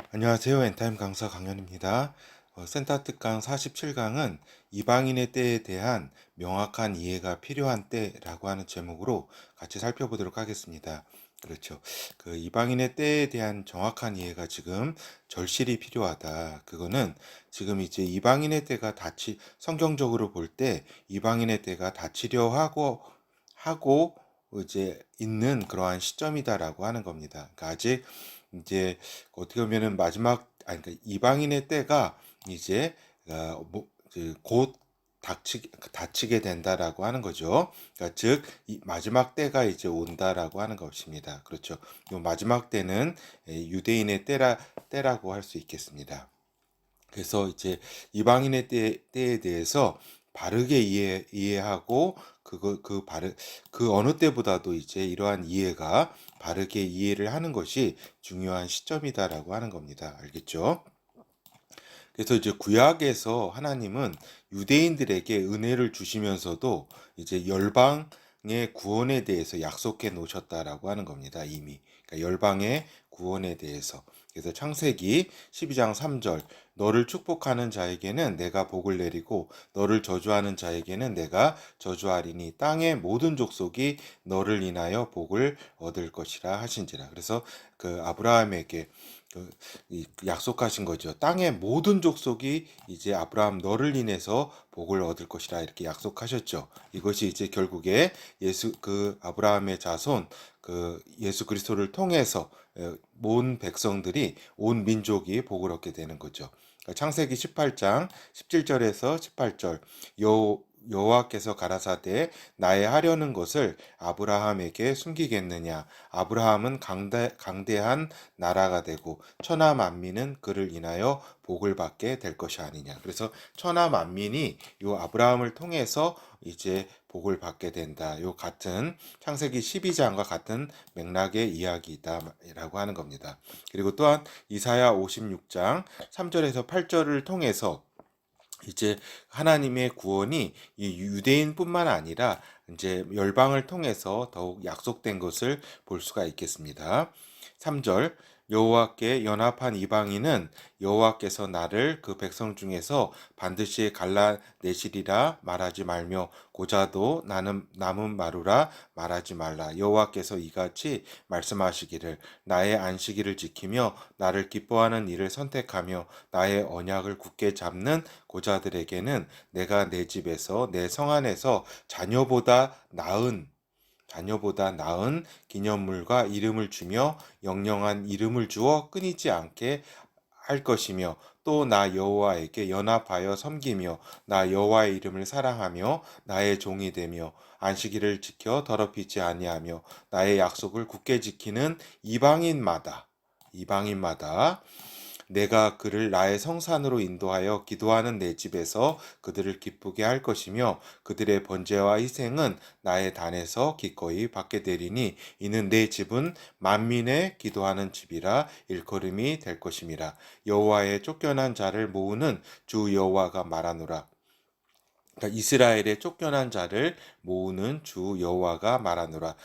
안녕하세요. 엔타임 강사 강연입니다. 센터 특강 47강은 이방인의 때에 대한 명확한 이해가 필요한 때라고 하는 제목으로 같이 살펴보도록 하겠습니다. 그렇죠. 그 이방인의 때에 대한 정확한 이해가 지금 절실히 필요하다. 그거는 지금 이제 이방인의 때가 성경적으로 볼 때 이방인의 때가 닫히려 하고 이제 있는 그러한 시점이다라고 하는 겁니다. 그러니까 아직 이제 어떻게 보면은 그러니까 이방인의 때가 이제 곧 닥치게 된다라고 하는 거죠. 그러니까 즉 이 마지막 때가 이제 온다라고 하는 것입니다. 그렇죠. 이 마지막 때는 유대인의 때라고 할 수 있겠습니다. 그래서 이제 이방인의 때에 대해서 바르게 이해하고 그 어느 때보다도 이제 이러한 이해가 바르게 이해를 하는 것이 중요한 시점이다라고 하는 겁니다. 알겠죠? 그래서 이제 구약에서 하나님은 유대인들에게 은혜를 주시면서도 이제 열방의 구원에 대해서 약속해 놓으셨다라고 하는 겁니다. 이미. 그러니까 열방의 구원에 대해서. 그래서 창세기 12장 3절 너를 축복하는 자에게는 내가 복을 내리고 너를 저주하는 자에게는 내가 저주하리니 땅의 모든 족속이 너를 인하여 복을 얻을 것이라 하신지라. 그래서 그 아브라함에게 약속하신 거죠. 땅의 모든 족속이 이제 아브라함 너를 인해서 복을 얻을 것이라 이렇게 약속하셨죠. 이것이 이제 결국에 아브라함의 자손 예수 그리스도를 통해서 온 백성들이 온 민족이 복을 얻게 되는 거죠. 그러니까 창세기 18장 17절에서 18절 여호와께서 가라사대 나의 하려는 것을 아브라함에게 숨기겠느냐 아브라함은 강대한 나라가 되고 천하 만민은 그를 인하여 복을 받게 될 것이 아니냐. 그래서 천하 만민이 요 아브라함을 통해서 이제 복을 받게 된다. 요 같은 창세기 12장과 같은 맥락의 이야기다라고 하는 겁니다. 그리고 또한 이사야 56장 3절에서 8절을 통해서 이제 하나님의 구원이 이 유대인뿐만 아니라 이제 열방을 통해서 더욱 약속된 것을 볼 수가 있겠습니다. 3절 여호와께 연합한 이방인은 여호와께서 나를 그 백성 중에서 반드시 갈라내시리라 말하지 말며 고자도 나는 남은 마루라 말하지 말라. 여호와께서 이같이 말씀하시기를 나의 안식일을 지키며 나를 기뻐하는 일을 선택하며 나의 언약을 굳게 잡는 고자들에게는 내가 내 집에서 내 성 안에서 자녀보다 나은 기념물과 이름을 주며 영영한 이름을 주어 끊이지 않게 할 것이며 또 나 여호와에게 연합하여 섬기며 나 여호와의 이름을 사랑하며 나의 종이 되며 안식일을 지켜 더럽히지 아니하며 나의 약속을 굳게 지키는 이방인마다 내가 그를 나의 성산으로 인도하여 기도하는 내 집에서 그들을 기쁘게 할 것이며 그들의 번제와 희생은 나의 단에서 기꺼이 받게 되리니 이는 내 집은 만민의 기도하는 집이라 일컬음이 될 것임이라. 여호와의 쫓겨난 자를 모으는 주 여호와가 말하노라. 그러니까 이스라엘의 쫓겨난 자를 모으는 주 여호와가 말하노라.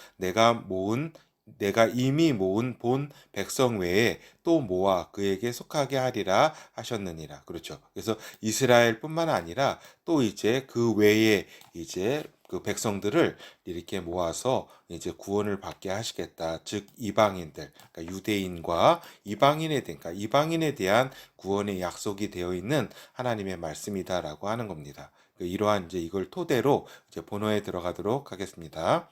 내가 이미 모은 본 백성 외에 또 모아 그에게 속하게 하리라 하셨느니라. 그렇죠. 그래서 이스라엘뿐만 아니라 또 이제 그 외에 이제 그 백성들을 이렇게 모아서 이제 구원을 받게 하시겠다. 즉 이방인들, 그러니까 유대인과 그러니까 이방인에 대한 구원의 약속이 되어 있는 하나님의 말씀이다라고 하는 겁니다. 이러한 이제 이걸 토대로 이제 본어에 들어가도록 하겠습니다.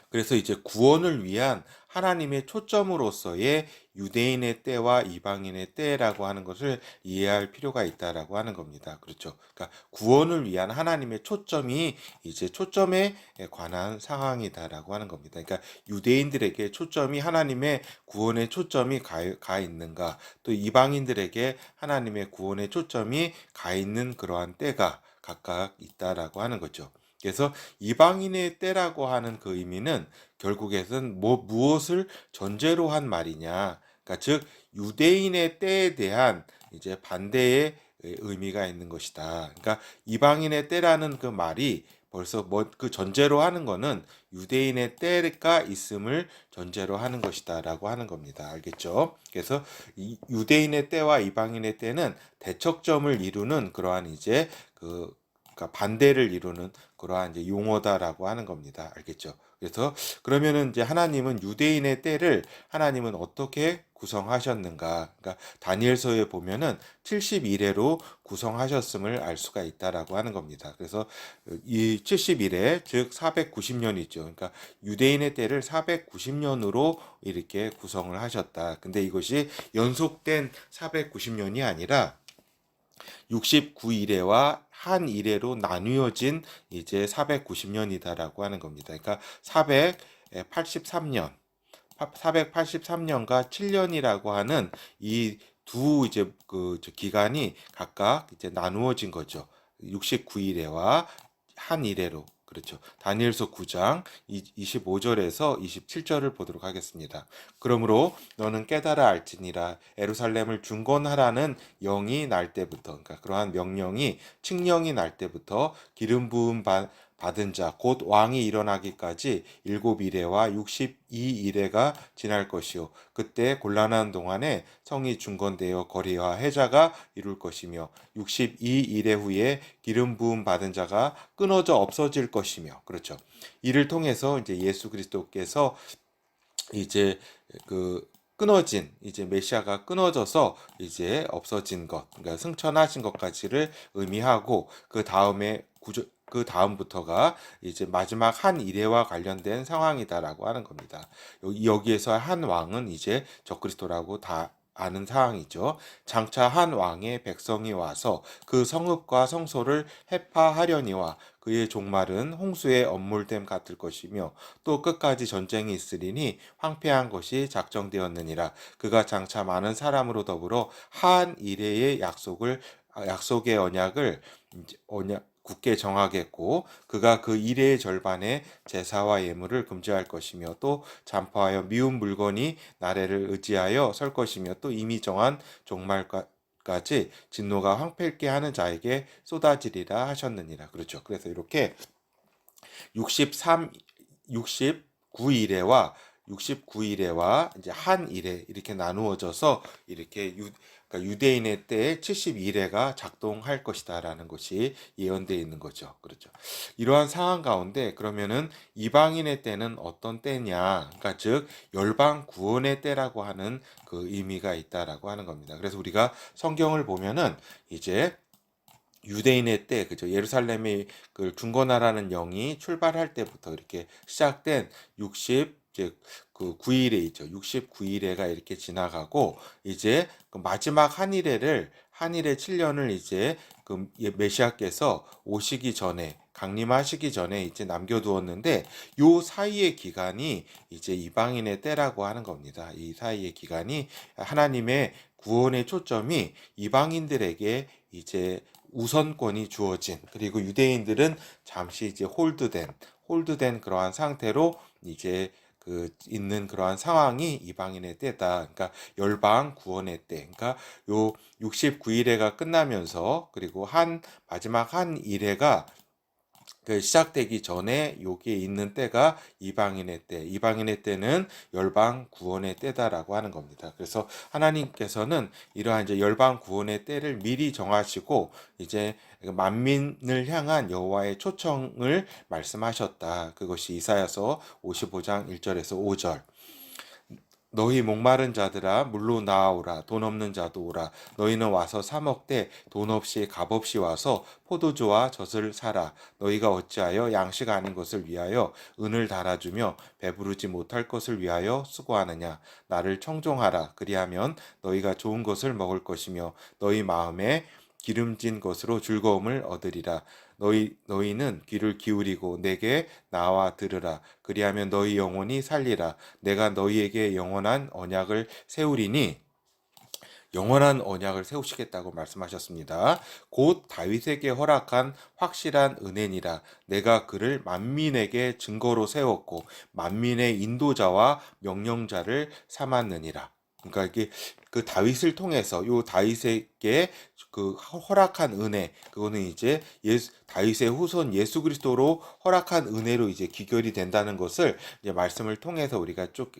그래서 이제 구원을 위한 하나님의 초점으로서의 유대인의 때와 이방인의 때라고 하는 것을 이해할 필요가 있다라고 하는 겁니다. 그렇죠. 그러니까 구원을 위한 하나님의 초점이 이제 초점에 관한 상황이다라고 하는 겁니다. 그러니까 유대인들에게 하나님의 구원의 초점이 가 있는가, 또 이방인들에게 하나님의 구원의 초점이 가 있는 그러한 때가 각각 있다라고 하는 거죠. 그래서 이방인의 때라고 하는 그 의미는 결국에는 무엇을 전제로 한 말이냐. 그러니까 즉 유대인의 때에 대한 이제 반대의 의미가 있는 것이다. 그러니까 이방인의 때라는 그 말이 벌써 뭐 그 전제로 하는 거는 유대인의 때가 있음을 전제로 하는 것이다라고 하는 겁니다. 알겠죠? 그래서 이 유대인의 때와 이방인의 때는 대척점을 이루는 그러한 이제 그러니까 반대를 이루는 그러한 이제 용어다라고 하는 겁니다. 알겠죠? 그래서 그러면은 이제 하나님은 유대인의 때를 하나님은 어떻게 구성하셨는가? 그러니까 다니엘서에 보면은 71회로 구성하셨음을 알 수가 있다라고 하는 겁니다. 그래서 이 71회 즉 490년이죠. 그러니까 유대인의 때를 490년으로 이렇게 구성을 하셨다. 근데 이것이 연속된 490년이 아니라 69일에와 한 일회로 나뉘어진 이제 490년이다라고 하는 겁니다. 그러니까 483년, 483년과 7년이라고 하는 이 두 이제 기간이 각각 이제 나누어진 거죠. 69일에와 한 일회로. 그렇죠. 다니엘서 9장 25절에서 27절을 보도록 하겠습니다. 그러므로 너는 깨달아 알지니라 예루살렘을 중건하라는 영이 날 때부터 그러니까 그러한 명령이 칙령이 날 때부터 기름 부음 받은 자 곧 왕이 일어나기까지 7일에와 62일에가 지날 것이요 그때 곤란한 동안에 성이 중건되어 거리와 해자가 이룰 것이며 62일에 후에 기름 부음 받은 자가 끊어져 없어질 것이며 그렇죠. 이를 통해서 이제 예수 그리스도께서 이제 끊어진 이제 메시아가 끊어져서 이제 없어진 것 그러니까 승천하신 것까지를 의미하고 그 다음부터가 이제 마지막 한 일회와 관련된 상황이다라고 하는 겁니다. 여기에서 한 왕은 이제 적그리스도라고 다 아는 사항이죠. 장차 한 왕의 백성이 와서 그 성읍과 성소를 해파하려니와 그의 종말은 홍수의 엄물됨 같을 것이며 또 끝까지 전쟁이 있으리니 황폐한 것이 작정되었느니라. 그가 장차 많은 사람으로 더불어 한 이레의 약속의 언약을 굳게 정하겠고 그가 그 이레의 절반의 제사와 예물을 금지할 것이며 또 잠파하여 미운 물건이 나래를 의지하여 설 것이며 또 이미 정한 종말까지 진노가 황폐케 하는 자에게 쏟아지리라 하셨느니라. 그렇죠. 그래서 이렇게 63 69일에와 69일에와 이제 한 일에 이렇게 나누어져서 이렇게 그러니까 유대인의 때에 72일에가 작동할 것이다라는 것이 예언되어 있는 거죠. 그렇죠. 이러한 상황 가운데 그러면은 이방인의 때는 어떤 때냐? 그러니까 즉 열방 구원의 때라고 하는 그 의미가 있다라고 하는 겁니다. 그래서 우리가 성경을 보면은 이제 유대인의 때, 그죠? 예루살렘의 그 중건하라는 영이 출발할 때부터 이렇게 시작된 이제 그 9일에 있죠. 69일에가 이렇게 지나가고 이제 그 마지막 한일의 7년을 이제 그 메시아께서 오시기 전에 강림하시기 전에 이제 남겨두었는데 요 사이의 기간이 이제 이방인의 때라고 하는 겁니다. 이 사이의 기간이 하나님의 구원의 초점이 이방인들에게 이제 우선권이 주어진 그리고 유대인들은 잠시 이제 홀드된 그러한 상태로 이제 있는 그러한 상황이 이방인의 때다. 그러니까 열방 구원의 때. 그러니까 요 69일회가 끝나면서 그리고 마지막 한 일회가 시작되기 전에 여기에 있는 때가 이방인의 때. 이방인의 때는 열방 구원의 때다라고 하는 겁니다. 그래서 하나님께서는 이러한 이제 열방 구원의 때를 미리 정하시고 이제 만민을 향한 여호와의 초청을 말씀하셨다. 그것이 이사야서 55장 1절에서 5절. 너희 목마른 자들아 물로 나아오라 돈 없는 자도 오라 너희는 와서 사 먹되 돈 없이 값 없이 와서 포도주와 젖을 사라 너희가 어찌하여 양식 아닌 것을 위하여 은을 달아주며 배부르지 못할 것을 위하여 수고하느냐 나를 청종하라 그리하면 너희가 좋은 것을 먹을 것이며 너희 마음에 기름진 것으로 즐거움을 얻으리라. 너희는 귀를 기울이고 내게 나와 들으라. 그리하면 너희 영혼이 살리라. 내가 너희에게 영원한 언약을 세우리니 영원한 언약을 세우시겠다고 말씀하셨습니다. 곧 다윗에게 허락한 확실한 은혜니라. 내가 그를 만민에게 증거로 세웠고 만민의 인도자와 명령자를 삼았느니라. 그러니까 이게 그 다윗을 통해서 요 다윗에게 그 허락한 은혜, 그거는 이제 다윗의 후손 예수 그리스도로 허락한 은혜로 이제 귀결이 된다는 것을 이제 말씀을 통해서 우리가 쭉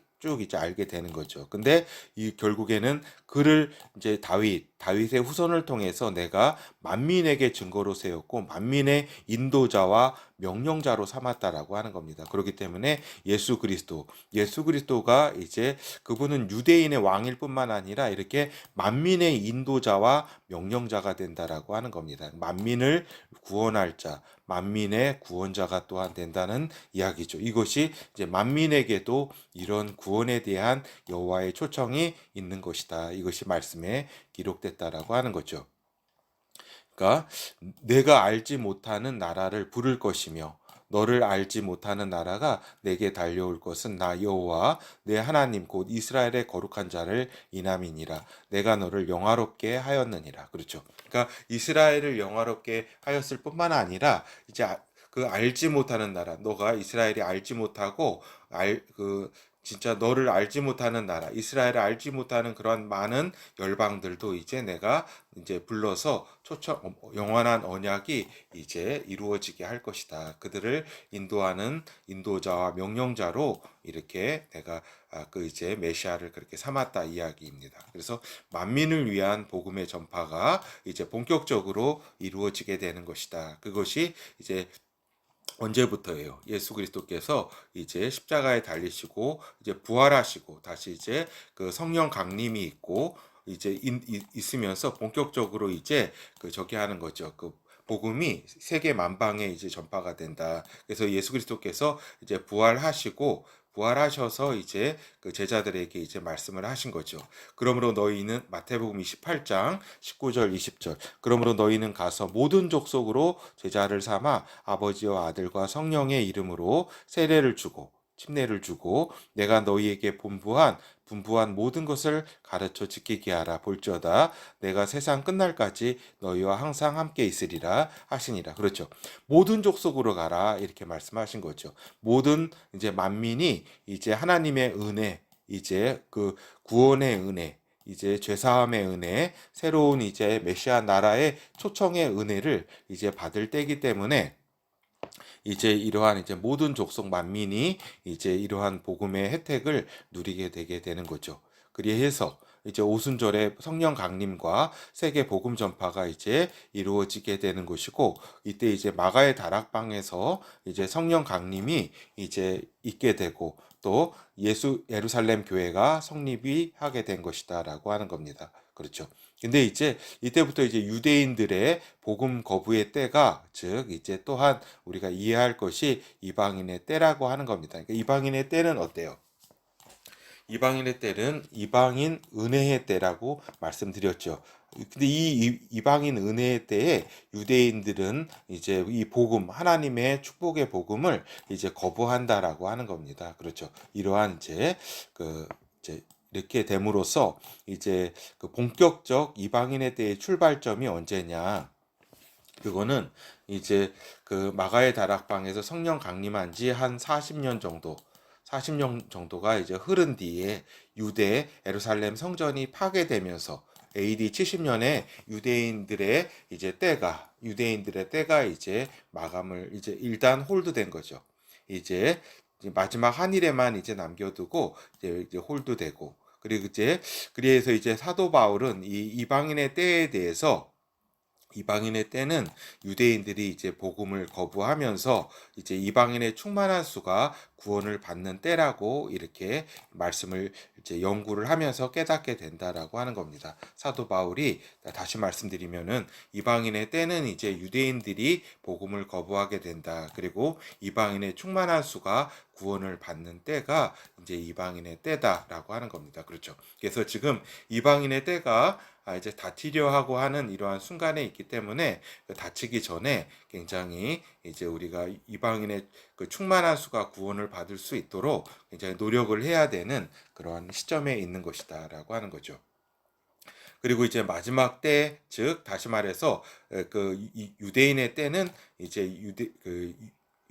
이제 알게 되는 거죠. 근데 이 결국에는 그를 이제 다윗의 후손을 통해서 내가 만민에게 증거로 세웠고 만민의 인도자와 명령자로 삼았다라고 하는 겁니다. 그렇기 때문에 예수 그리스도가 이제 그분은 유대인의 왕일 뿐만 아니라 이렇게 만민의 인도자와 명령자가 된다라고 하는 겁니다. 만민을 구원할 자, 만민의 구원자가 또한 된다는 이야기죠. 이것이 이제 만민에게도 이런 구원에 대한 여호와의 초청이 있는 것이다. 이것이 말씀에 기록됐다라고 하는 거죠. 그러니까 내가 알지 못하는 나라를 부를 것이며 너를 알지 못하는 나라가 내게 달려올 것은 나 여호와 내 하나님 곧 이스라엘의 거룩한 자를 인함이니라. 내가 너를 영화롭게 하였느니라. 그렇죠. 그러니까 이스라엘을 영화롭게 하였을 뿐만 아니라 이제 그 알지 못하는 나라, 너가 이스라엘이 알지 못하고 진짜 너를 알지 못하는 나라, 이스라엘을 알지 못하는 그런 많은 열방들도 이제 내가 이제 불러서 영원한 언약이 이제 이루어지게 할 것이다. 그들을 인도하는 인도자와 명령자로 이렇게 내가 그 이제 메시아를 그렇게 삼았다 이야기입니다. 그래서 만민을 위한 복음의 전파가 이제 본격적으로 이루어지게 되는 것이다. 그것이 이제 언제부터예요? 예수 그리스도께서 이제 십자가에 달리시고 이제 부활하시고 다시 이제 그 성령 강림이 있고 이제 있으면서 본격적으로 이제 그 저기 하는 거죠. 그 복음이 세계 만방에 이제 전파가 된다. 그래서 예수 그리스도께서 이제 부활하셔서 이제 그 제자들에게 이제 말씀을 하신 거죠. 그러므로 너희는 마태복음 28장 19절 20절. 그러므로 너희는 가서 모든 족속으로 제자를 삼아 아버지와 아들과 성령의 이름으로 세례를 주고 침례를 주고 내가 너희에게 분부한 모든 것을 가르쳐 지키게 하라. 볼지어다 내가 세상 끝날까지 너희와 항상 함께 있으리라 하시니라. 그렇죠. 모든 족속으로 가라 이렇게 말씀하신 거죠. 모든 이제 만민이 이제 하나님의 은혜, 이제 그 구원의 은혜, 이제 죄사함의 은혜, 새로운 이제 메시아 나라의 초청의 은혜를 이제 받을 때이기 때문에 이제 이러한 이제 모든 족속 만민이 이제 이러한 복음의 혜택을 누리게 되게 되는 거죠. 그리해서 이제 오순절에 성령 강림과 세계 복음 전파가 이제 이루어지게 되는 것이고 이때 이제 마가의 다락방에서 이제 성령 강림이 이제 있게 되고 또 예루살렘 교회가 성립이 하게 된 것이다라고 하는 겁니다. 그렇죠. 근데 이제 이때부터 이제 유대인들의 복음 거부의 때가 즉 이제 또한 우리가 이해할 것이 이방인의 때라고 하는 겁니다. 그러니까 이방인의 때는 어때요? 이방인의 때는 이방인 은혜의 때라고 말씀드렸죠. 근데 이 이방인 은혜의 때에 유대인들은 이제 이 복음, 하나님의 축복의 복음을 이제 거부한다라고 하는 겁니다. 그렇죠. 이러한 이제 이렇게 됨으로써 이제 그 본격적 이방인의 때의 출발점이 언제냐? 그거는 이제 그 마가의 다락방에서 성령 강림한 지 한 40년 정도 40년 정도가 이제 흐른 뒤에 예루살렘 성전이 파괴되면서 AD 70년에 유대인들의 때가 이제 마감을 이제 일단 홀드된 거죠. 이제 마지막 한 일에만 이제 남겨두고 이제 홀드되고 그래서 이제 사도 바울은 이 이방인의 때에 대해서 이방인의 때는 유대인들이 이제 복음을 거부하면서 이제 이방인의 충만한 수가 구원을 받는 때라고 이렇게 말씀을 이제 연구를 하면서 깨닫게 된다라고 하는 겁니다. 사도 바울이 다시 말씀드리면은 이방인의 때는 이제 유대인들이 복음을 거부하게 된다. 그리고 이방인의 충만한 수가 구원을 받는 때가 이제 이방인의 때다라고 하는 겁니다. 그렇죠. 그래서 지금 이방인의 때가 이제 다투려 하고 하는 이러한 순간에 있기 때문에 그 다치기 전에 굉장히 이제 우리가 이방인의 그 충만한 수가 구원을 받을 수 있도록 굉장히 노력을 해야 되는 그러한 시점에 있는 것이다라고 하는 거죠. 그리고 이제 마지막 때, 즉 다시 말해서 그 유대인의 때는 이제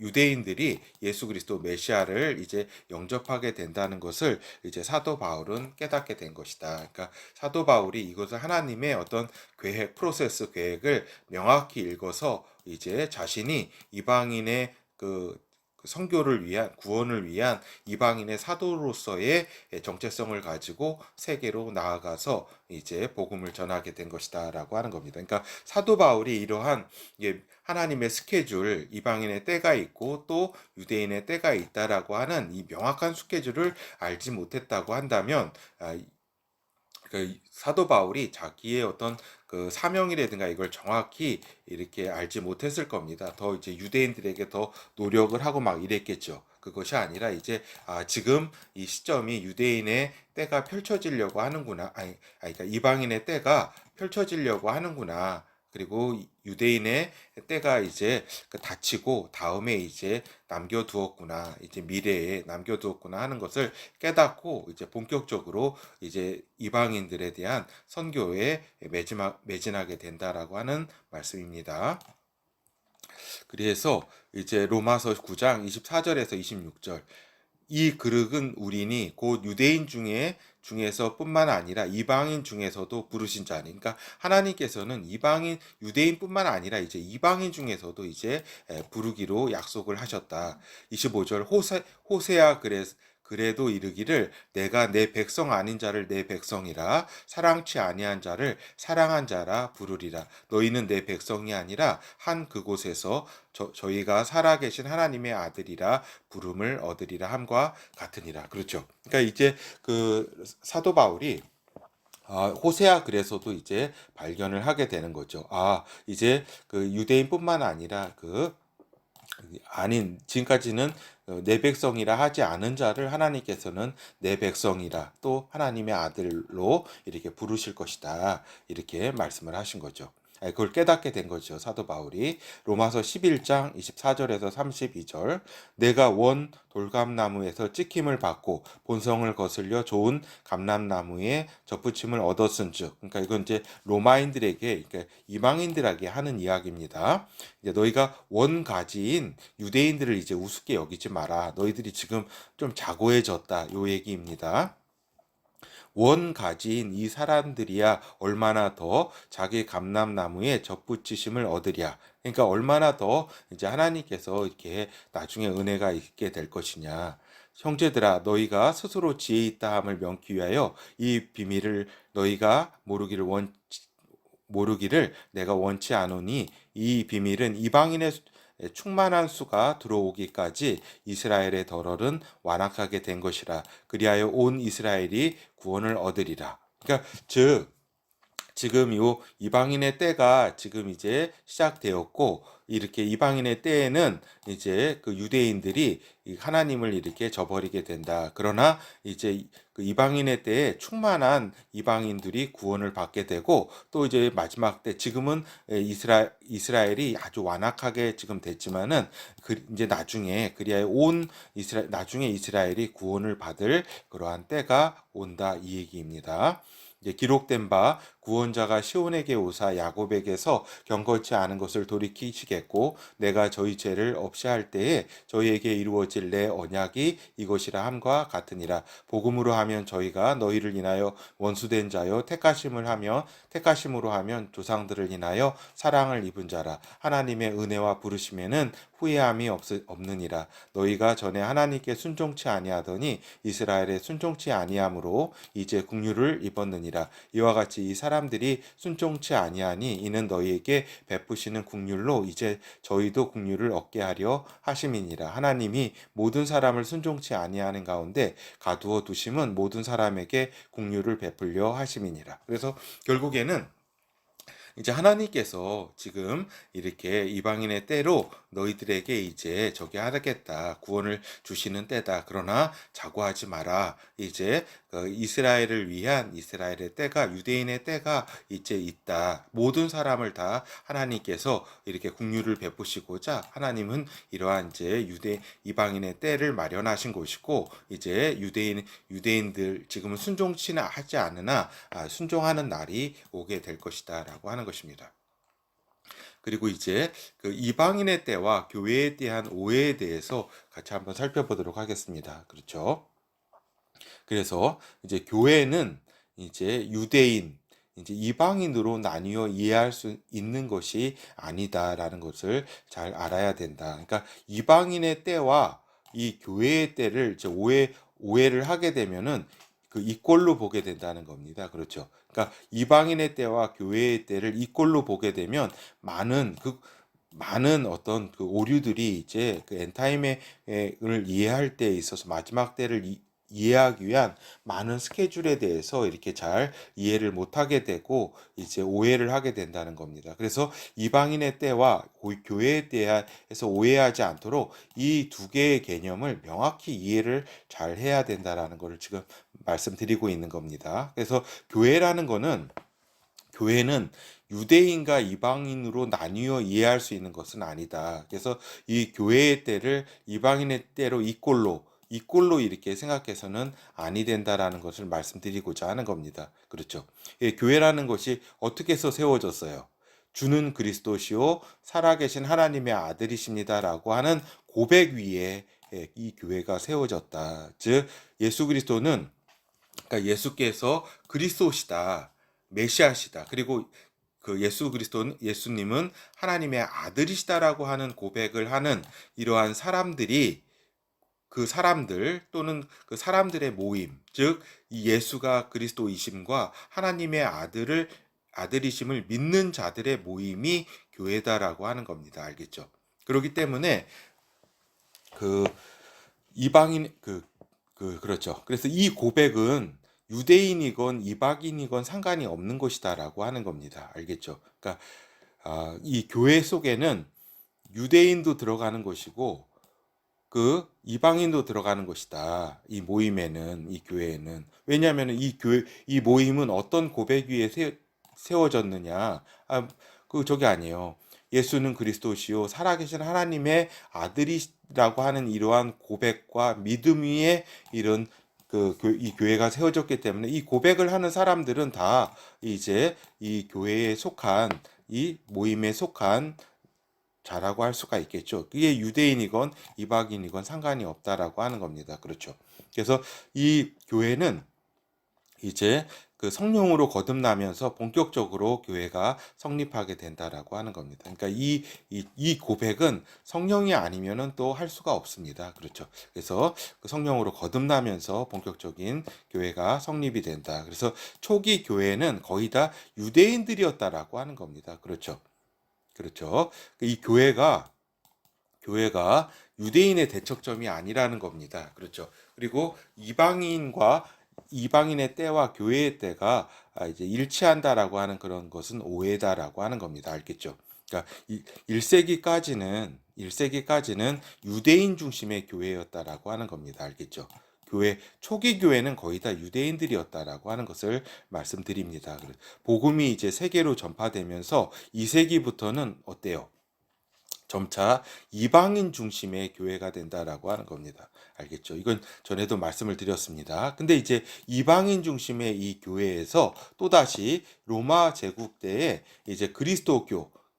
유대인들이 예수 그리스도 메시아를 이제 영접하게 된다는 것을 이제 사도 바울은 깨닫게 된 것이다. 그러니까 사도 바울이 이것을 하나님의 어떤 계획, 프로세스 계획을 명확히 읽어서 이제 자신이 이방인의 그 선교를 위한 구원을 위한 이방인의 사도로서의 정체성을 가지고 세계로 나아가서 이제 복음을 전하게 된 것이다라고 하는 겁니다. 그러니까 사도 바울이 이러한 하나님의 스케줄, 이방인의 때가 있고 또 유대인의 때가 있다라고 하는 이 명확한 스케줄을 알지 못했다고 한다면 그 사도 바울이 자기의 어떤 그 사명이라든가 이걸 정확히 이렇게 알지 못했을 겁니다. 더 이제 유대인들에게 더 노력을 하고 막 이랬겠죠. 그것이 아니라 이제 지금 이 시점이 유대인의 때가 펼쳐지려고 하는구나. 그러니까 이방인의 때가 펼쳐지려고 하는구나. 그리고 유대인의 때가 이제 닥치고 다음에 이제 남겨두었구나. 이제 미래에 남겨두었구나 하는 것을 깨닫고 이제 본격적으로 이제 이방인들에 대한 선교에 매진하게 된다라고 하는 말씀입니다. 그래서 이제 로마서 9장 24절에서 26절 이 그릇은 우리니 곧 유대인 중에서 뿐만 아니라 이방인 중에서도 부르신 자니. 그러니까 하나님께서는 이방인 유대인뿐만 아니라 이제 이방인 중에서도 이제 부르기로 약속을 하셨다. 25절 호세아 그래도 이르기를 내가 내 백성 아닌 자를 내 백성이라 사랑치 아니한 자를 사랑한 자라 부르리라. 너희는 내 백성이 아니라 한 그곳에서 저희가 살아계신 하나님의 아들이라 부름을 얻으리라 함과 같으니라. 그렇죠. 그러니까 이제 그 사도 바울이 호세아 글에서도 이제 발견을 하게 되는 거죠. 이제 그 유대인뿐만 아니라 아닌 지금까지는 내 백성이라 하지 않은 자를 하나님께서는 내 백성이라 또 하나님의 아들로 이렇게 부르실 것이다. 이렇게 말씀을 하신 거죠. 그걸 깨닫게 된 거죠. 사도 바울이 로마서 11장 24절에서 32절 내가 원 돌감나무에서 찍힘을 받고 본성을 거슬려 좋은 감람나무에 접붙임을 얻었은즉 그러니까 이건 이제 로마인들에게 그러니까 이방인들에게 하는 이야기입니다. 이제 너희가 원가지인 유대인들을 이제 우습게 여기지 마라. 너희들이 지금 좀 자고해졌다. 요 얘기입니다. 원가지인 이 사람들이야 얼마나 더 자기 감람나무에 접붙이심을 얻으랴. 그러니까 얼마나 더 이제 하나님께서 이렇게 나중에 은혜가 있게 될 것이냐. 형제들아 너희가 스스로 지혜 있다 함을 명기 위하여 이 비밀을 너희가 모르기를 내가 원치 않으니 이 비밀은 이방인의 충만한 수가 들어오기까지 이스라엘의 덜얼은 완악하게 된 것이라. 그리하여 온 이스라엘이 구원을 얻으리라. 그러니까 즉 지금 요 이방인의 때가 지금 이제 시작되었고 이렇게 이방인의 때에는 이제 그 유대인들이 하나님을 이렇게 저버리게 된다. 그러나 이제 그 이방인의 때에 충만한 이방인들이 구원을 받게 되고 또 이제 마지막 때 지금은 이스라엘이 아주 완악하게 지금 됐지만은 이제 나중에 그리하여 나중에 이스라엘이 구원을 받을 그러한 때가 온다 이 얘기입니다. 이제 기록된 바 구원자가 시온에게 오사 야곱에게서 경건치 않은 것을 돌이키시겠고 내가 저희 죄를 없이 할 때에 저희에게 이루어질 내 언약이 이것이라 함과 같으니라. 복음으로 하면 저희가 너희를 인하여 원수된 자요 택하심으로 하면 조상들을 인하여 사랑을 입은 자라. 하나님의 은혜와 부르심에는 후회함이 없느니라. 너희가 전에 하나님께 순종치 아니하더니 이스라엘에 순종치 아니함으로 이제 국류를 입었느니라. 이와 같이 이 사람들이 순종치 아니하니 이는 너희에게 베푸시는 국률로 이제 저희도 국률을 얻게 하려 하심이니라. 하나님이 모든 사람을 순종치 아니하는 가운데 가두어 두심은 모든 사람에게 국률을 베풀려 하심이니라. 그래서 결국에는 이제 하나님께서 지금 이렇게 이방인의 때로 너희들에게 이제 저기 하겠다. 구원을 주시는 때다. 그러나 자고하지 마라. 이제 이스라엘을 위한 이스라엘의 때가 유대인의 때가 이제 있다. 모든 사람을 다 하나님께서 이렇게 국류를 베푸시고자 하나님은 이러한 이제 이방인의 때를 마련하신 것이고 이제 유대인들 지금은 순종치나 하지 않으나 순종하는 날이 오게 될 것이다라고 하는 것입니다. 그리고 이제 그 이방인의 때와 교회에 대한 오해에 대해서 같이 한번 살펴보도록 하겠습니다. 그렇죠? 그래서 이제 교회는 이제 유대인, 이제 이방인으로 나뉘어 이해할 수 있는 것이 아니다라는 것을 잘 알아야 된다. 그러니까 이방인의 때와 이 교회의 때를 이제 오해를 하게 되면은 그 이꼴로 보게 된다는 겁니다. 그렇죠. 그러니까 이방인의 때와 교회의 때를 이꼴로 보게 되면 많은 어떤 그 오류들이 이제 그 엔타임을 이해할 때에 있어서 마지막 때를 이해하기 위한 많은 스케줄에 대해서 이렇게 잘 이해를 못하게 되고 이제 오해를 하게 된다는 겁니다. 그래서 이방인의 때와 교회에 대해서 오해하지 않도록 이 두 개의 개념을 명확히 이해를 잘 해야 된다라는 것을 지금 말씀드리고 있는 겁니다. 그래서 교회는 유대인과 이방인으로 나뉘어 이해할 수 있는 것은 아니다. 그래서 이 교회의 때를 이방인의 때로 이꼴로 이렇게 생각해서는 아니 된다라는 것을 말씀드리고자 하는 겁니다. 그렇죠. 예, 교회라는 것이 어떻게 해서 세워졌어요? 주는 그리스도시요 살아계신 하나님의 아들이십니다라고 하는 고백 위에 이 교회가 세워졌다. 즉 예수 그리스도는 그러니까 예수께서 그리스도시다. 메시아시다. 그리고 그 예수님은 하나님의 아들이시다라고 하는 고백을 하는 이러한 사람들이 그 사람들 또는 그 사람들의 모임, 즉 이 예수가 그리스도이심과 하나님의 아들이심을 믿는 자들의 모임이 교회다라고 하는 겁니다. 알겠죠? 그렇기 때문에 그 이방인 그렇죠. 그래서 이 고백은 유대인이건 이방인이건 상관이 없는 것이다라고 하는 겁니다. 알겠죠? 그러니까 이 교회 속에는 유대인도 들어가는 것이고 그 이방인도 들어가는 것이다. 이 모임에는 이 교회에는 왜냐하면 이 모임은 어떤 고백 위에 세워졌느냐? 그 저게 아니에요. 예수는 그리스도시요 살아계신 하나님의 아들이라고 하는 이러한 고백과 믿음 위에 이런 이 교회가 세워졌기 때문에 이 고백을 하는 사람들은 다 이제 이 교회에 속한 이 모임에 속한 자라고 할 수가 있겠죠. 그게 유대인이건 이방인이건 상관이 없다라고 하는 겁니다. 그렇죠. 그래서 이 교회는 이제 그 성령으로 거듭나면서 본격적으로 교회가 성립하게 된다라고 하는 겁니다. 그러니까 이 고백은 성령이 아니면은 또 할 수가 없습니다. 그렇죠. 그래서 그 성령으로 거듭나면서 본격적인 교회가 성립이 된다. 그래서 초기 교회는 거의 다 유대인들이었다라고 하는 겁니다. 그렇죠. 그렇죠. 이 교회가 유대인의 대척점이 아니라는 겁니다. 그렇죠. 그리고 이방인의 때와 교회의 때가 이제 일치한다라고 하는 그런 것은 오해다라고 하는 겁니다. 알겠죠? 그러니까 1세기까지는 유대인 중심의 교회였다라고 하는 겁니다. 알겠죠? 초기 교회는 거의 다 유대인들이었다라고 하는 것을 말씀드립니다. 복음이 이제 세계로 전파되면서 2세기부터는 어때요? 점차 이방인 중심의 교회가 된다라고 하는 겁니다. 알겠죠? 이건 전에도 말씀을 드렸습니다. 근데 이제 이방인 중심의 이 교회에서 또다시 로마 제국 때에 이제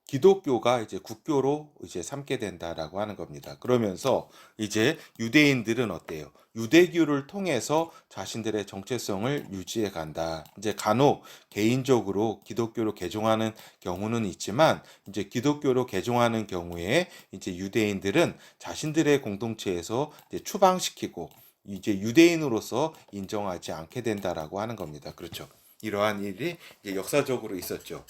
기독교가 이제 국교로 이제 삼게 된다라고 하는 겁니다. 그러면서 이제 유대인들은 어때요? 유대교를 통해서 자신들의 정체성을 유지해 간다. 이제 간혹 개인적으로 기독교로 개종하는 경우는 있지만 이제 기독교로 개종하는 경우에 이제 유대인들은 자신들의 공동체에서 이제 추방시키고 이제 유대인으로서 인정하지 않게 된다라고 하는 겁니다. 그렇죠. 이러한 일이 이제 역사적으로 있었죠.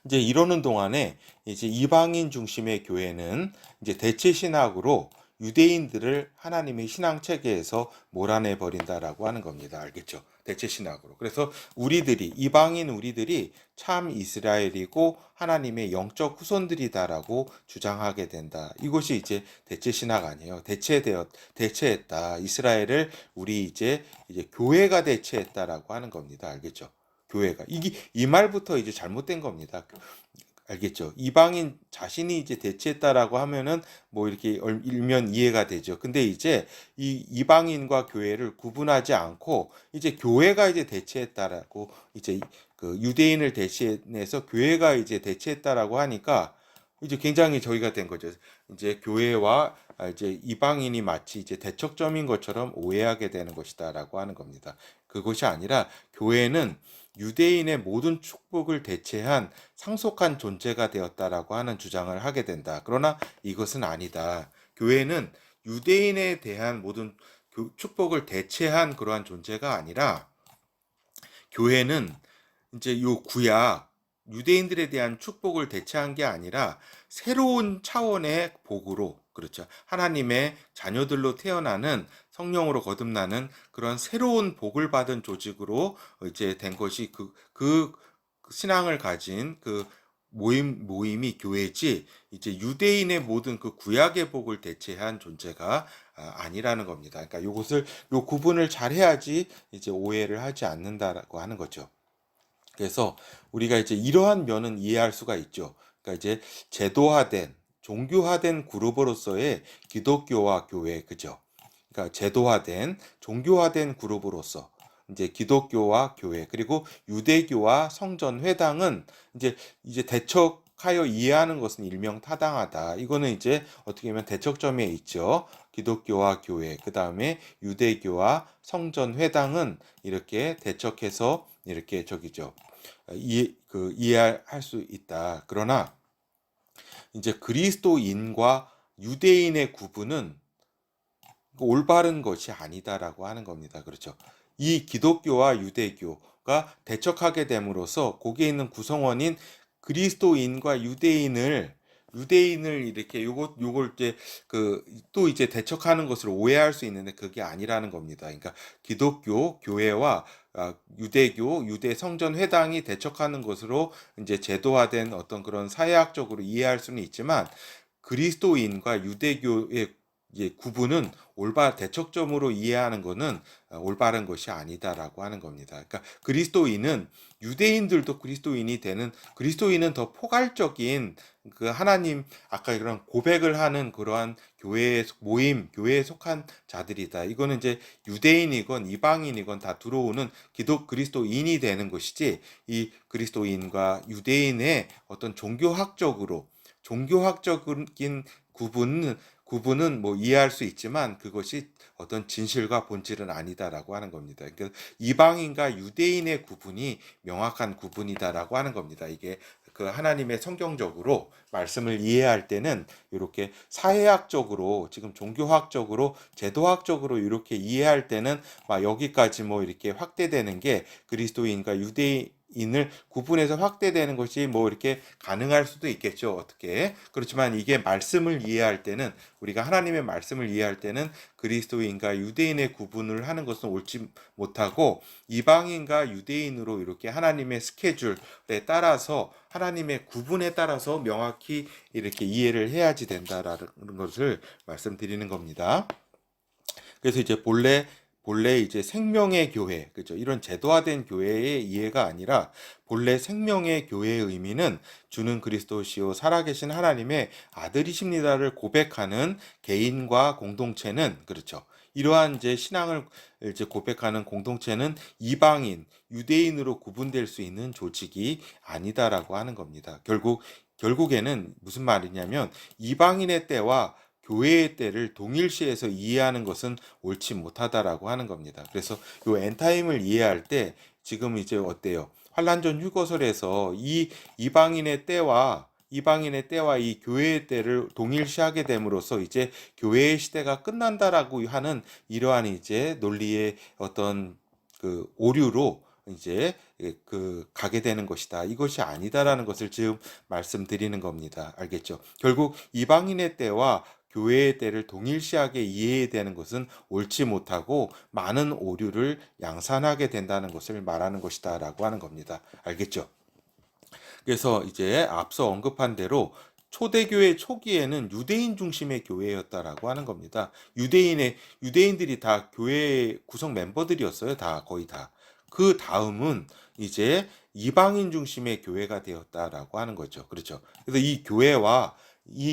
이제 이러는 동안에 이제 이방인 중심의 교회는 이제 대체 신학으로 유대인들을 하나님의 신앙 체계에서 몰아내 버린다라고 하는 겁니다. 알겠죠? 대체 신학으로. 그래서 이방인 우리들이 참 이스라엘이고 하나님의 영적 후손들이다라고 주장하게 된다. 이것이 이제 대체 신학 아니에요. 대체했다. 이스라엘을 우리 이제 교회가 대체했다라고 하는 겁니다. 알겠죠? 교회가 이 말부터 이제 잘못된 겁니다. 알겠죠? 이방인 자신이 이제 대체했다라고 하면은 뭐 이렇게 일면 이해가 되죠. 근데 이제 이 이방인과 교회를 구분하지 않고 이제 교회가 이제 대체했다라고 이제 그 유대인을 대신해서 교회가 이제 대체했다라고 하니까 이제 굉장히 저희가 된 거죠. 이제 교회와 이제 이방인이 마치 이제 대척점인 것처럼 오해하게 되는 것이다라고 하는 겁니다. 그것이 아니라 교회는 유대인의 모든 축복을 대체한 상속한 존재가 되었다라고 하는 주장을 하게 된다. 그러나 이것은 아니다. 교회는 유대인에 대한 모든 축복을 대체한 그러한 존재가 아니라 교회는 이제 요 구약 유대인들에 대한 축복을 대체한 게 아니라 새로운 차원의 복으로 그렇죠. 하나님의 자녀들로 태어나는 성령으로 거듭나는 그런 새로운 복을 받은 조직으로 이제 된 것이 그 신앙을 가진 그 모임이 교회지 이제 유대인의 모든 그 구약의 복을 대체한 존재가 아니라는 겁니다. 그러니까 요 구분을 잘 해야지 이제 오해를 하지 않는다라고 하는 거죠. 그래서 우리가 이제 이러한 면은 이해할 수가 있죠. 그러니까 이제 제도화된 종교화된 그룹으로서의 기독교와 교회 그죠? 그러니까 제도화된 종교화된 그룹으로서 이제 기독교와 교회 그리고 유대교와 성전 회당은 이제 대척하여 이해하는 것은 일명타당하다. 이거는 이제 어떻게 보면 대척점에 있죠. 기독교와 교회 그다음에 유대교와 성전 회당은 이렇게 대척해서 이렇게 저기죠. 이해할 수 있다. 그러나 이제 그리스도인과 유대인의 구분은 올바른 것이 아니다라고 하는 겁니다. 그렇죠. 이 기독교와 유대교가 대척하게 됨으로써 거기에 있는 구성원인 그리스도인과 유대인을 이렇게 요걸 이제 또 이제 대척하는 것을 오해할 수 있는데 그게 아니라는 겁니다. 그러니까 기독교 교회와 유대교 유대 성전 회당이 대척하는 것으로 이제 제도화된 어떤 그런 사회학적으로 이해할 수는 있지만 그리스도인과 유대교의 구분은 대척점으로 이해하는 것은 올바른 것이 아니다라고 하는 겁니다. 그러니까 그리스도인은 유대인들도 그리스도인이 되는 그리스도인은 더 포괄적인 그 하나님 아까 그런 고백을 하는 그러한 교회의 교회에 속한 자들이다. 이거는 이제 유대인이건 이방인이건 다 들어오는 그리스도인이 되는 것이지 이 그리스도인과 유대인의 어떤 종교학적인 구분은 뭐 이해할 수 있지만 그것이 어떤 진실과 본질은 아니다라고 하는 겁니다. 그러니까 이방인과 유대인의 구분이 명확한 구분이다라고 하는 겁니다. 이게 그 하나님의 성경적으로 말씀을 이해할 때는 이렇게 사회학적으로 지금 종교학적으로 제도학적으로 이렇게 이해할 때는 막 여기까지 뭐 이렇게 확대되는 게 그리스도인과 유대인을 구분해서 확대되는 것이 뭐 이렇게 가능할 수도 있겠죠. 어떻게. 그렇지만 이게 말씀을 이해할 때는 우리가 하나님의 말씀을 이해할 때는 그리스도인과 유대인의 구분을 하는 것은 옳지 못하고 이방인과 유대인으로 이렇게 하나님의 스케줄에 따라서 하나님의 구분에 따라서 명확히 이렇게 이해를 해야지 된다라는 것을 말씀드리는 겁니다. 그래서 이제 본래 이제 생명의 교회, 그죠? 이런 제도화된 교회의 이해가 아니라 본래 생명의 교회의 의미는 주는 그리스도시요 살아계신 하나님의 아들이십니다를 고백하는 개인과 공동체는 그렇죠. 이러한 이제 신앙을 이제 고백하는 공동체는 이방인, 유대인으로 구분될 수 있는 조직이 아니다라고 하는 겁니다. 결국에는 무슨 말이냐면 이방인의 때와 교회의 때를 동일시해서 이해하는 것은 옳지 못하다라고 하는 겁니다. 그래서 요 엔타임을 이해할 때 지금 이제 어때요? 환란전 휴거설에서 이 이방인의 때와 이 교회의 때를 동일시하게 됨으로써 이제 교회의 시대가 끝난다라고 하는 이러한 이제 논리의 어떤 그 오류로 이제 가게 되는 것이다. 이것이 아니다라는 것을 지금 말씀드리는 겁니다. 알겠죠? 결국 이방인의 때와 교회의 때를 동일시하게 이해해야 되는 것은 옳지 못하고 많은 오류를 양산하게 된다는 것을 말하는 것이다라고 하는 겁니다. 알겠죠? 그래서 이제 앞서 언급한 대로 초대교회 초기에는 유대인 중심의 교회였다라고 하는 겁니다. 유대인들이 다 교회 구성 멤버들이었어요. 다 거의 다. 그 다음은 이제 이방인 중심의 교회가 되었다라고 하는 거죠. 그렇죠. 그래서 이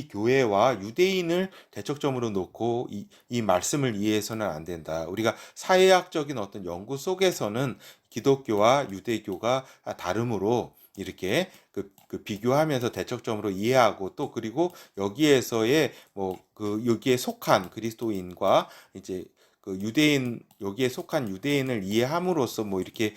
교회와 유대인을 대척점으로 놓고 이 말씀을 이해해서는 안 된다. 우리가 사회학적인 어떤 연구 속에서는 기독교와 유대교가 다름으로 이렇게 그 비교하면서 대척점으로 이해하고, 또 그리고 여기에서의 여기에 속한 그리스도인과 이제 그 유대인, 여기에 속한 유대인을 이해함으로써 이렇게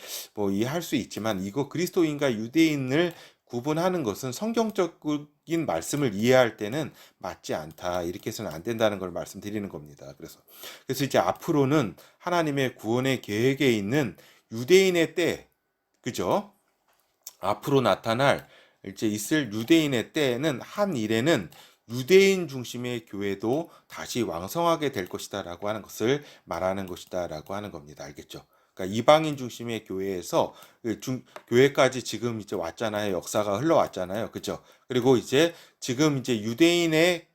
이해할 수 있지만, 이거 그리스도인과 유대인을 구분하는 것은 성경적인 말씀을 이해할 때는 맞지 않다. 이렇게 해서는 안 된다는 걸 말씀드리는 겁니다. 그래서 이제 앞으로는 하나님의 구원의 계획에 있는 유대인의 때, 그죠? 앞으로 나타날 이제 있을 유대인의 때에는, 한 일에는 유대인 중심의 교회도 다시 왕성하게 될 것이다라고 하는 것을 말하는 것이다라고 하는 겁니다. 알겠죠? 그러니까 이방인 중심의 교회에서 교회까지 지금 이제 왔잖아요. 역사가 흘러왔잖아요. 그죠? 그리고 이제 지금 이제 유대인들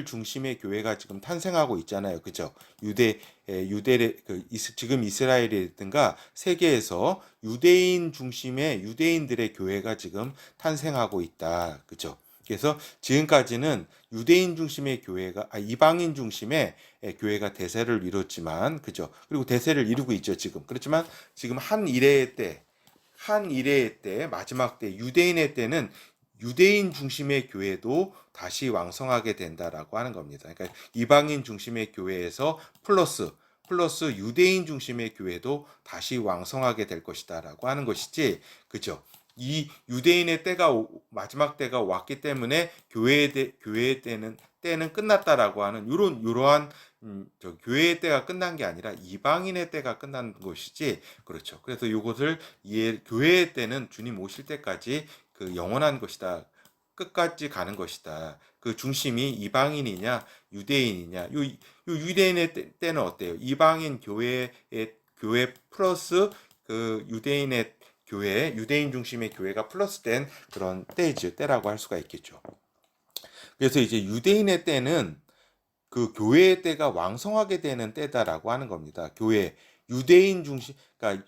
중심의 교회가 지금 탄생하고 있잖아요. 그죠? 지금 이스라엘이든가 세계에서 유대인 중심의 유대인들의 교회가 지금 탄생하고 있다. 그죠? 그래서 지금까지는 유대인 중심의 이방인 중심의 교회가 대세를 이뤘지만, 그죠? 그리고 대세를 이루고 있죠, 지금. 그렇지만 지금 한 일의 때, 마지막 때, 유대인의 때는 유대인 중심의 교회도 다시 왕성하게 된다라고 하는 겁니다. 그러니까 이방인 중심의 교회에서 플러스 유대인 중심의 교회도 다시 왕성하게 될 것이다라고 하는 것이지, 그죠? 이 유대인의 마지막 때가 왔기 때문에 교회의 때는 끝났다라고 하는 이러한 교회의 때가 끝난 게 아니라 이방인의 때가 끝난 것이지, 그렇죠. 그래서 이것을 교회의 때는 주님 오실 때까지 그 영원한 것이다. 끝까지 가는 것이다. 그 중심이 이방인이냐 유대인이냐. 요 유대인의 때는 어때요? 이방인 교회 플러스 그 유대인의 유대인 중심의 교회가 플러스된 그런 때라고 할 수가 있겠죠. 그래서 이제 유대인의 때는 그 교회의 때가 왕성하게 되는 때다라고 하는 겁니다. 유대인 중심, 그러니까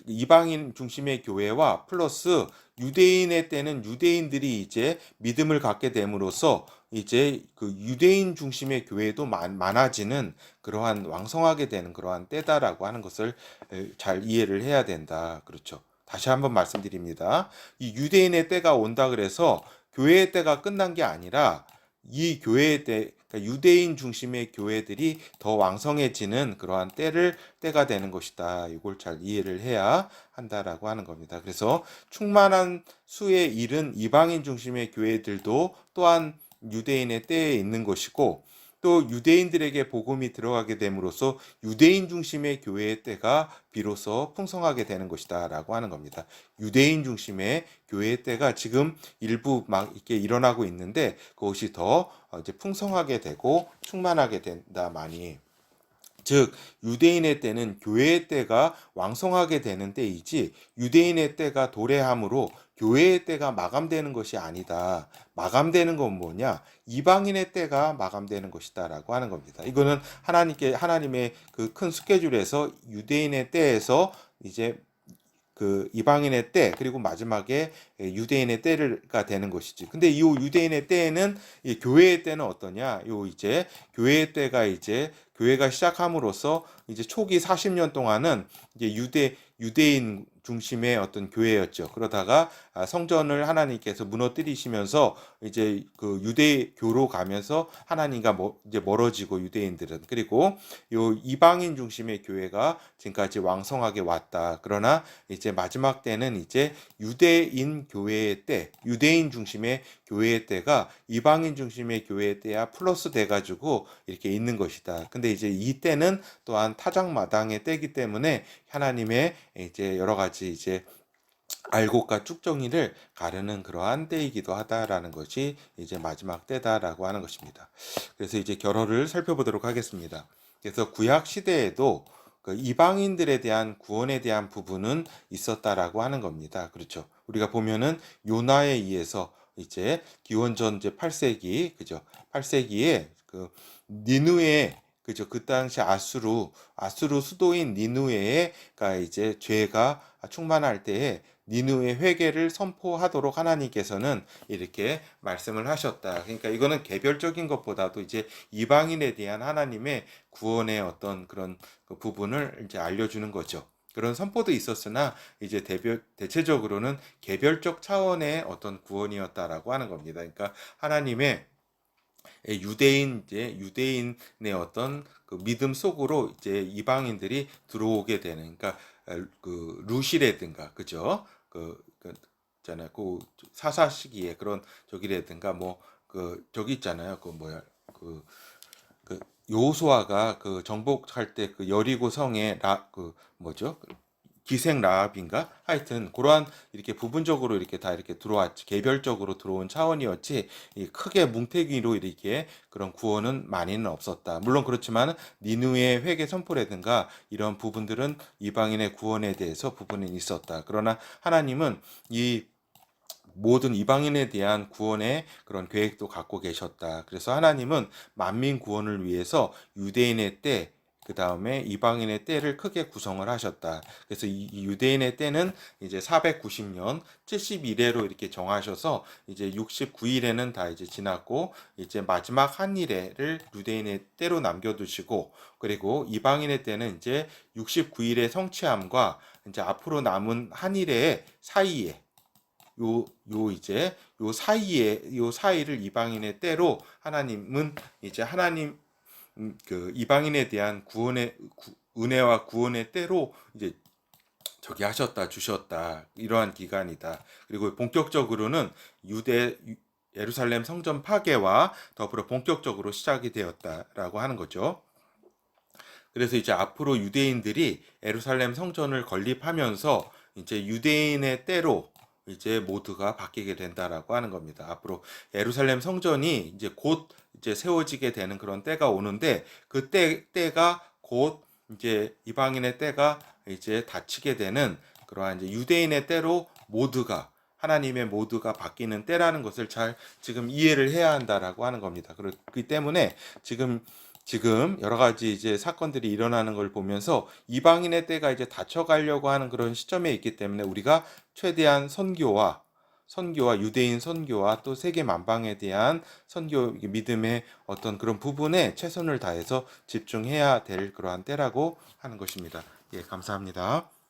이방인 중심의 교회와 플러스 유대인의 때는 유대인들이 이제 믿음을 갖게 됨으로써 이제 그 유대인 중심의 교회도 많아지는, 그러한 왕성하게 되는 그러한 때다라고 하는 것을 잘 이해를 해야 된다. 그렇죠. 다시 한번 말씀드립니다. 이 유대인의 때가 온다 그래서 교회의 때가 끝난 게 아니라, 이 교회의 때, 그러니까 유대인 중심의 교회들이 더 왕성해지는 그러한 때가 되는 것이다. 이걸 잘 이해를 해야 한다라고 하는 겁니다. 그래서 충만한 수에 이른 이방인 중심의 교회들도 또한 유대인의 때에 있는 것이고, 또 유대인들에게 복음이 들어가게 됨으로써 유대인 중심의 교회의 때가 비로소 풍성하게 되는 것이다 라고 하는 겁니다. 유대인 중심의 교회의 때가 지금 일부 막 이렇게 일어나고 있는데, 그것이 더 이제 풍성하게 되고 충만하게 된다 많이. 즉 유대인의 때는 교회의 때가 왕성하게 되는 때이지, 유대인의 때가 도래함으로 교회의 때가 마감되는 것이 아니다. 마감되는 건 뭐냐? 이방인의 때가 마감되는 것이다라고 하는 겁니다. 이거는 하나님의 그 큰 스케줄에서 유대인의 때에서 이제 그 이방인의 때, 그리고 마지막에 유대인의 때가 되는 것이지. 근데 이 유대인의 때에는, 이 교회의 때는 어떠냐? 이제 교회의 때가 이제 교회가 시작함으로써 이제 초기 40년 동안은 이제 유대인 중심의 어떤 교회였죠. 그러다가 성전을 하나님께서 무너뜨리시면서 이제 그 유대교로 가면서 하나님과 이제 멀어지고, 유대인들은, 그리고 요 이방인 중심의 교회가 지금까지 왕성하게 왔다. 그러나 이제 마지막 때는 이제 유대인 교회의 때, 유대인 중심의 교회의 때가 이방인 중심의 교회의 때야 플러스 돼가지고 이렇게 있는 것이다. 근데 이제 이 때는 또한 타작마당의 때이기 때문에 하나님의 이제 여러 가지 이제 알곡과 쭉정이를 가르는 그러한 때이기도 하다라는 것이 이제 마지막 때다라고 하는 것입니다. 그래서 이제 결어를 살펴보도록 하겠습니다. 그래서 구약 시대에도 그 이방인들에 대한 구원에 대한 부분은 있었다라고 하는 겁니다. 그렇죠. 우리가 보면은 요나에 의해서 이제 기원전 이제 8세기, 그죠? 8세기에 그 그죠? 그 당시 아수르 수도인 니누에가 이제 죄가 충만할 때에 니누의 회개를 선포하도록 하나님께서는 이렇게 말씀을 하셨다. 그러니까 이거는 개별적인 것보다도 이제 이방인에 대한 하나님의 구원의 어떤 그런 그 부분을 이제 알려주는 거죠. 그런 선포도 있었으나 이제 대체적으로는 개별적 차원의 어떤 구원이었다라고 하는 겁니다. 그러니까 하나님의 유대인의 어떤 그 믿음 속으로 이제 이방인들이 들어오게 되는, 그러니까 그 루시라든가 그죠? 그 있잖아요. 그 사사 시기에 그런 저기라든가 뭐 그 저기 있잖아요. 그 뭐야 그 요호수아가 그 정복할 때 그 여리고 성에 그 뭐죠? 기생 라합인가? 하여튼 그러한 이렇게 부분적으로 이렇게 다 이렇게 들어왔지, 개별적으로 들어온 차원이었지 이 크게 뭉태기로 이렇게 그런 구원은 많이는 없었다. 물론 그렇지만 니누의 회개 선포라든가 이런 부분들은 이방인의 구원에 대해서 부분은 있었다. 그러나 하나님은 이 모든 이방인에 대한 구원의 그런 계획도 갖고 계셨다. 그래서 하나님은 만민 구원을 위해서 유대인의 때, 그 다음에 이방인의 때를 크게 구성을 하셨다. 그래서 이 유대인의 때는 이제 490년 70일에로 이렇게 정하셔서 이제 69일에는 다 이제 지났고 이제 마지막 한 일에를 유대인의 때로 남겨두시고, 그리고 이방인의 때는 이제 69일의 성취함과 이제 앞으로 남은 한 일의 사이에 요 사이를 이방인의 때로 하나님은 이제 하나님 그 이방인에 대한 은혜와 구원의 때로 이제 저기 하셨다 주셨다 이러한 기간이다. 그리고 본격적으로는 예루살렘 성전 파괴와 더불어 본격적으로 시작이 되었다라고 하는 거죠. 그래서 이제 앞으로 유대인들이 예루살렘 성전을 건립하면서 이제 유대인의 때로 이제 모두가 바뀌게 된다라고 하는 겁니다. 앞으로 예루살렘 성전이 이제 곧 이제 세워지게 되는 그런 때가 오는데, 때가 곧 이제 이방인의 때가 이제 닫히게 되는 그러한 이제 유대인의 때로 하나님의 모두가 바뀌는 때라는 것을 잘 지금 이해를 해야 한다라고 하는 겁니다. 그렇기 때문에 지금 여러 가지 이제 사건들이 일어나는 걸 보면서 이방인의 때가 이제 닫혀가려고 하는 그런 시점에 있기 때문에 우리가 최대한 선교와 유대인 선교와 또 세계 만방에 대한 선교 믿음의 어떤 그런 부분에 최선을 다해서 집중해야 될 그러한 때라고 하는 것입니다. 예, 감사합니다.